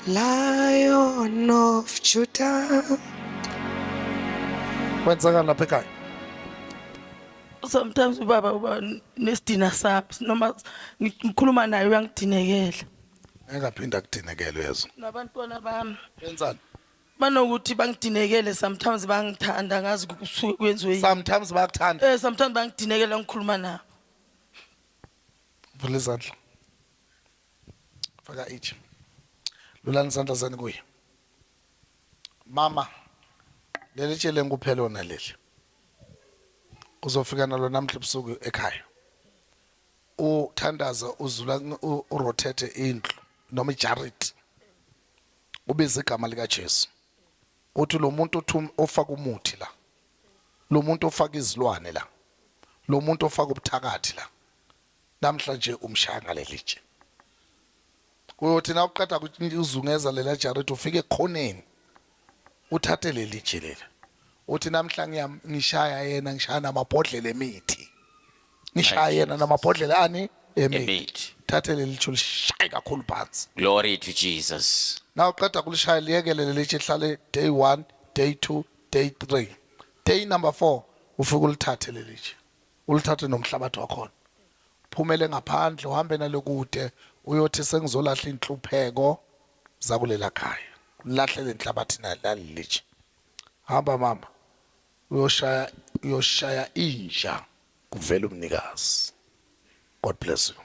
Lion of Judah.
Kwenzakala lapha ekhaya.
Sometimes ubaba uba nesidina sami noma ngikhuluma naye uyangidinekela.
Engaphinda kudinekele yezo.
Nabantwana bami
Wenzani?
banokuthi bangidinekele sometimes bangithanda ngazi kusuke kwenziwe yini.
Sometimes bayakuthanda.
Sometimes bangidinekela ngikhuluma nabo.
Vula izandla. Faka itshe. Lulani izandla zani kuye. Mama, leli tshe lenkuphela ona leli. Uzofika nalo namhla ebusuku ekhaya. Uthandaza uzula urotate indlu noma ijarity. Ubiza igama lika Jesu. Uthi lo muntu ofaka umuthi la. Lo muntu ofaka izilwane la. Lo muntu ofaka ubuthakathi la. Namhlanje umshanga lelitshe. Kuyothi na uqeda uzungeza lela jarity ufike ekhoneni. Uthathe lelitshe lela. Uthi namhla ngishaya yena ngishaya namabhodlela emithi. Ngishaya yena namabhodlela ani emithi. Thathe lelitshe lishaye kakhulu phansi.
Glory to Jesus.
Now uqeda kulishaya liyekele lelitshe lihlale day 1, day 2, day 3. Day number 4 ufike ulithathe lelitshe. Ulithathe nomhlabathi wakhona. Phumele ngaphandle uhambe nalokude uyothi sengizolahla inhlupheko zakulela khaya. Ulahle lenhlabathi nalelitshe. Hamba mama. Uyoshaya inja kuvela umnikazi. God bless you.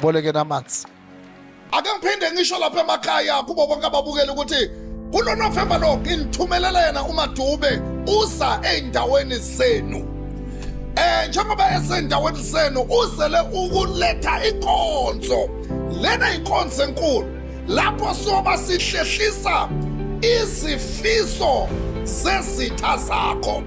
Boleke namanzi. Ake ngiphinde ngisho lapha emakhaya kubo bonke ababukela ukuthi kulo November lo ngithumelela yena uMadube uza eindaweni zenu. Njengoba esendaweni zenu uzele ukuletha inkonzo. Lena inkonzo enkulu lapho soba sihlehlisa izifiso zesitha zakho.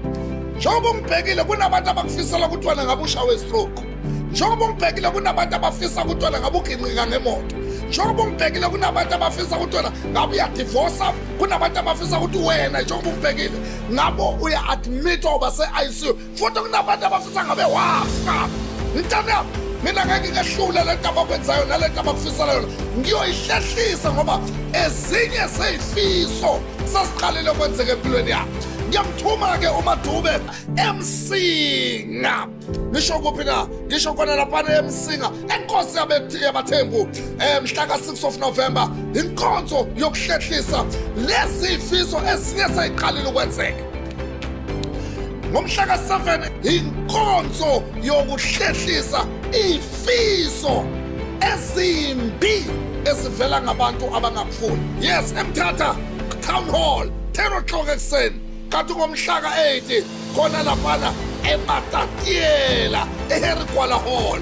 Njengoba ungibhekile kunabantu abakufisela ukuthi wena ngabe ushawe stroke. Njengoba ungibhekile kunabantu abafisa ukuthi wena ngabe uginqika ngemoto. Njengoba ungibhekile kunabantu abafisa ukuthi wena ngabe uyadivorce. Kunabantu abafisa ukuthi wena njengoba ungibhekile ngabo uya-admit oba se-ICU. Futhi kunabantu abafisa ngabe wafa. mntana mina ngeke ngehlule lento abakwenzayo nalento abakufisela yona ngiyoyihlehlisa ngoba ezinye zeyifiso sasiqalile kwenzeka empilweni yakho ngiyamthuma-ke uMadube eMsinga ngisho kuphi na ngisho khona laphana eMsinga enkosi yabathembu mhla ka-6 of November inkonzo yokuhlehlisa lezi fiso ezinye sayiqalile ukwenzeka ngomhla ka-7 inkonzo yokuhlehlisa ifiso ezimbi ezivela ngabantu abangakufuni yes eMthatha Town Hall 10 o'clock ekuseni kanti ngomhla ka-8 khona laphana eMatatiyela eHerigwala Hall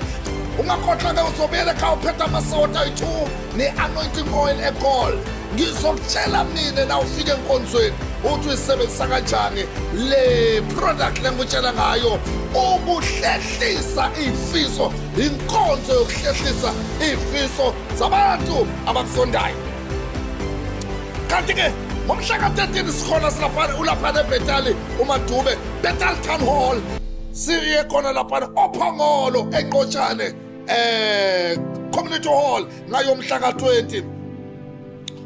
ungakhohlwa-ke uzobuyela ekhaya uphethe amasota ayi-2 ne-anointing oil egol ngizokutshela mina na ufike enkonzweni uthi uyisebenzisa kanjani le product lengikutshela ngayo ukuhlehlisa ifiso inkonzo yokuhlehlisa ifiso zabantu abakusondayo kanti-ke ngomhla ka-13 sikhona silaphana ulaphana eBethali uMadube Bethel Town Hall siye khona laphana ophongolo eQotshane Community Hall ngayomhla ka-20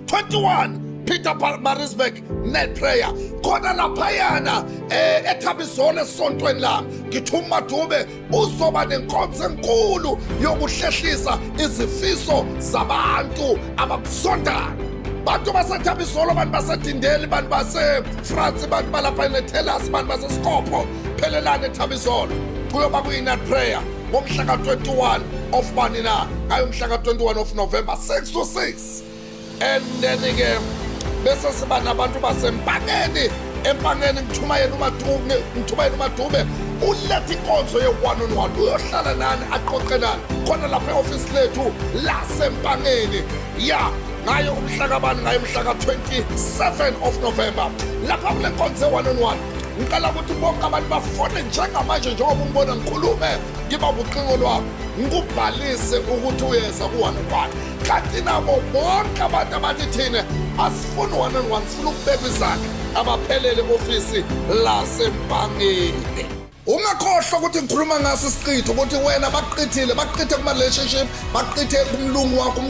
21 Peter Marisburg net prayer khona laphayana eThabizole esontweni lami ngithi uMadube uzoba nenkonzo enkulu yokuhlehlisa izifiso zabantu abakusondayo bantu baseThabizole bantu baseDindeli bantu baseFrance bantu balapha eThelas bantu baseSkopho phelelane eThabizole kuyoba kuyi-night prayer ngomhla ka-21 of bani na ngayomhla ka-21 of November 6 to 6 and then-ke bese siba nabantu basempangeni empangeni ngithuma yena uMadube uletha inkonzo ye-1-on-1 uyohlala nani aqoqe nani khona lapha e-ofisi lethu lasempangeni ya ngayo umhla kabani ngayo umhla ka-27 of November lapha kule nkonzo ye-1-on-1 ngicela ukuthi bonke abantu bafone njengamanje njengoba ungibona ngikhulume ngiba ubuqingo lwabo ngikubhalise ukuthi uyeza ku-1-on-1 kanti nabo bonke abantu abathi thina asifuni 1-on-1 sifuna ukubeka izandla abaphelele ofisi lasempangeni ungakhohlwa ukuthi ngikhuluma ngaso isiqitho ukuthi wena baqithe kuma-relationship baqithe kumlungu wakho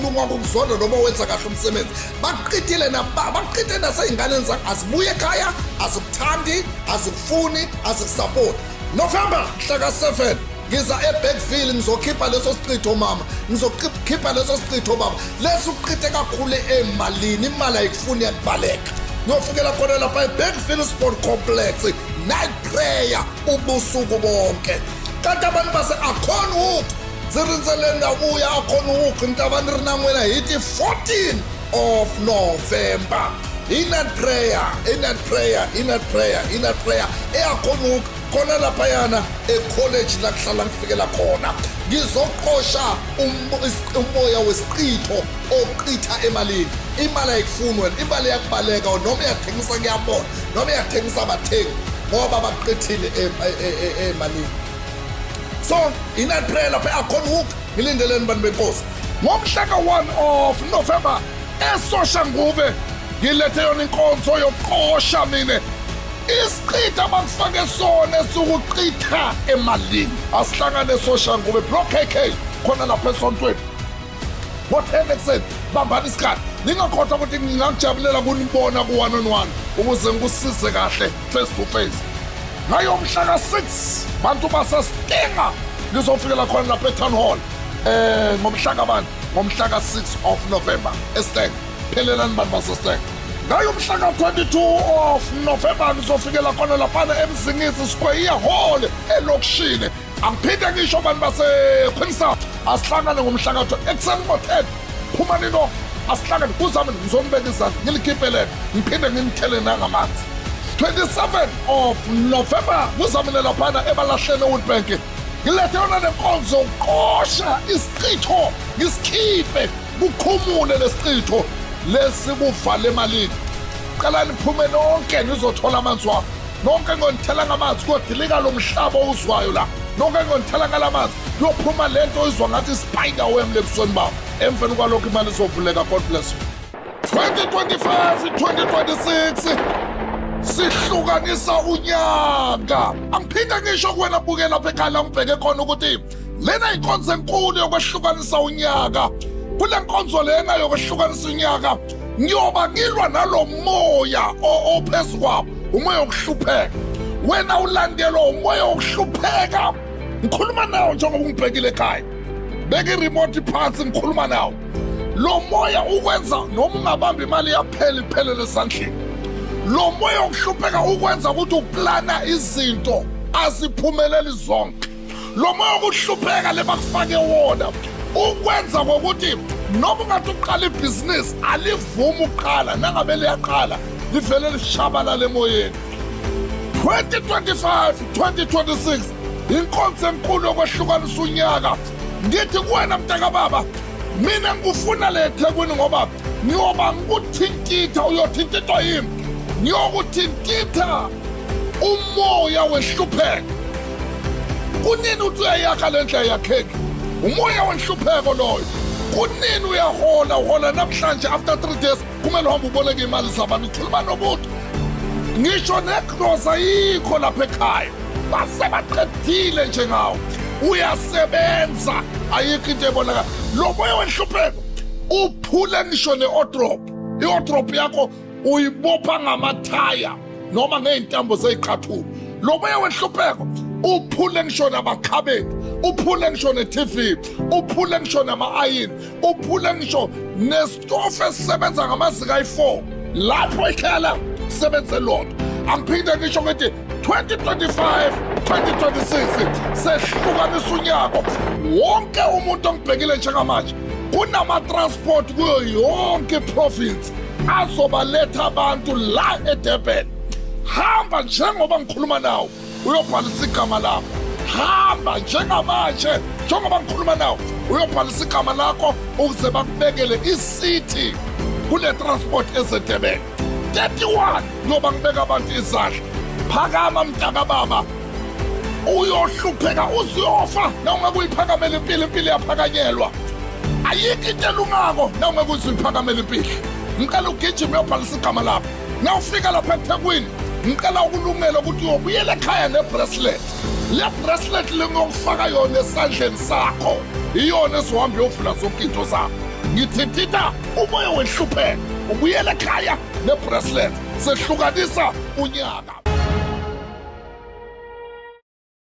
kuzonda noma wenza kahle umsebenzi baqithe nasey'nganeni zakho azibuye ekhaya azikuthandi azikufuni azikusapoti November mhla ka-7 ngiza eBergville ngizokhipha leso siqitho mama ngizokhipha leso siqitho baba leso uqithe kakhulu emalini imali ayikufuni yakubaleka ngiyofikela khona lapha eBergville Sport Complex night prayer ubusuku bonke kanti abantu base-Akhona Hoek zirinzeleni nabuya Akhona Hoek ntabani ri na n'wina hi ti 14 of November i-night prayer e-Akhona Hoek khona laphayana e-college la kuhlala ngifikela khona ngizoqosha umoya wesiqitho oqitha emalini imali ayikufuni wena imali yakubaleka noma iyathengisa kuyabona noma iyathengisa abathengi ngoba baqithile emalini so i-night prayer lapha e-Akhona Hoek ngilindeleni bantu benkosi ngomhla ka-1 of November eSoshanguve ngilethe yona inkonzo yokuqosha mina isiqitha abakufake sona esukuqitha emalini asihlangane eSoshanguve Block KK khona lapha esontweni ngo-10 ekuseni bambani isikhathi ningakhohlwa ukuthi ngingakujabulela kunibona ku-1-on-1 ukuze ngikusize kahle face to face ngayomhla ka-6 bantu baseStinga ngizofikela khona lapha eTown Hall ngomhla kabani ngomhla ka-6 of November eStinga phelelani bantu baseStinga ngayomhla ka-22 of November ngizofikela khona laphana eMzingisi Square Hall elokishini angiphinde ngisho abantu baseQueenstown asihlangane ngomhla ka-2 ekuseni ngo-10 phuma nino asihlangane kuzame ngizonibeka izandla ngilikhiphelele ngiphinde nginithele nangamanzi 27 of November kuzamile laphana ebalahleni eWoodbank ngilethe yona lenkonzo uqosha isiqitho ngisikhiphe kuqhumule lesiqitho lesibuvale emalini cela niphume nonke nizothola amanzi wami nonke ngonithela ngamanzi kodilika lo mhlaba owuzwayo la nonke ngonithela ngalamanzi kuyophuma lento oyizwa ngathi ispider wem lebusweni babo emveni kwalokho imali izovuleka. God bless you. 2025-2026 sihlukanisa unyaka angiphinde ngisho kuwena bukela lapha ekhaya ngibheke khona ukuthi lena inkonzo enkulu yokwehlukanisa unyaka. Kule nkonzo lena yokwehlukanisa unyaka ngiyoba ngilwa nalo moya ophezu kwabo, umoya wokuhlupheka. Wena ulandelwa umoya wokuhlupheka, ngikhuluma nawo njengoba ungibhekile ekhaya. Beka i-remote phansi ngikhuluma nawo. Lo moya ukwenza noma ungabamba imali yaphela iphelele esandleni. Lo moya wokuhlupheka ukwenza ukuthi uplana izinto aziphumeleli zonke. Lo moya wokuhlupheka lebakufake wona ukwenza ngokuthi noma ungathi uqala ibhizinisi alivuma uqala nangabe liyaqala livele lishabalala emoyeni. 2025 2026 inkonzo enkulu yokwehlukanisa unyaka. Ngithi kuwena mntaka baba, mina ngikufuna le eThekwini ngoba ngiyoba ngikuthintitha, uyothintithwa yimi. Ngiyokuthintitha umoya wehlupheko. Kunini uthi uyayakha le ndlela yakheki? Umoya wenhlupheko loyo. Kunini uhola namhlanje after 3 days kumele uhambe uboleke imali zabantu ukhuluma nomuntu. Ngisho negrosa yikho lapha ekhaya. Basebaqedile njengawo. Uyasebenza ayikho into ebonakala. Lo moya wenhlupheko uphule ngisho ne-odrop. I-odrop yakho uyibopha ngamathaya noma ngey'ntambo zey'qathulo. Lo moya wenhlupheko uphule ngisho namakhabeti, uphule ngisho ne-TV, uphule ngisho nama-ayini, uphule ngisho nesitofu esisebenza ngamazinga ayi-4. Lapho ekhaya la kusebenze lodwa. Angiphinde ngisho ngithi 2025 2026 sehlukanisa unyaka. Wonke umuntu ongibhekile njengamanje kunama-transport kuyo yonke iprovinsi azobaletha abantu la eDurban. Hamba njengoba ngikhuluma nawo uyobhalisa igama lakho. Hamba njengamanje njengoba ngikhuluma nawo uyobhalisa igama lakho ukuze bakubekele isithi kule transport eseDurban. 31 yoba ngibeka abantu izandla. Phakama mntaka baba, uyohlupheka uziyofa nawungeke uyiphakamele impilo yaphakanyelwa. Ayikho into elungako nawungeke uziphakamele impilo. Ngicela ugijime uyobhalisa igama lakho. Nawufika lapha eThekwini ngicela ukulungela ukuthi uyobuyela ekhaya ne-bracelet. Le bracelet lengokufaka yona esandleni sakho iyona ezohamba uyovula zonke into zakho. Ngithintitha umoya wenhlupheko, ubuyela ekhaya ne-bracelet sehlukanisa unyaka.